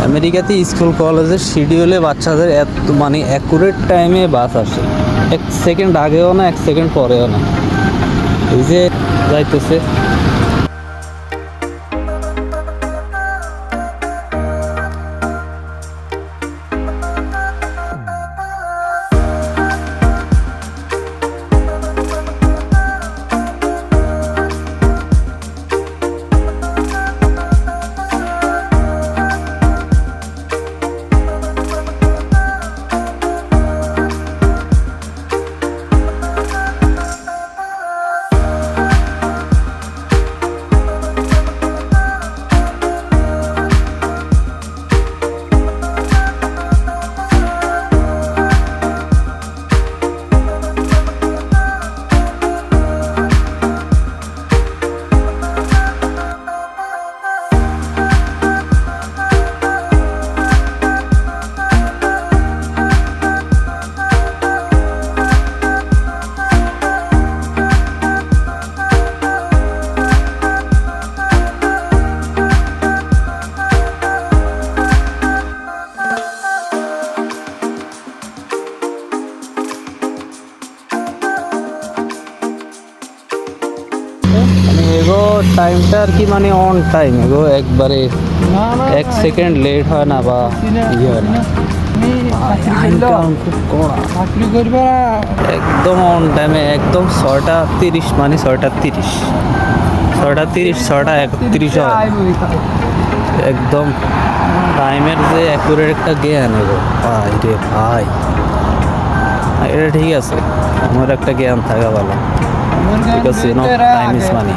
আমেরিকাতে স্কুল কলেজের শিডিউলে বাচ্চাদের এত মানে অ্যাকুরেট টাইমে বাস আসে, 1 সেকেন্ড আগেও না 1 সেকেন্ড পরেও না। এই যে যাইতেছে মানে এগো টাইমটা আর কি, মানে অন টাইম এগো একবারে 1 সেকেন্ড লেট হয় না বা ইয়ে হয় না। খুব কড়া, একদম অন টাইমে, একদম 6:30 মানে 6:30, 6:30 হয় একদম টাইমের যে অ্যাকুরেট একটা জ্ঞান এগো ভাই রে ভাই। এটা ঠিক আছে, আমার একটা জ্ঞান থাকা ভালো, because you know time is money.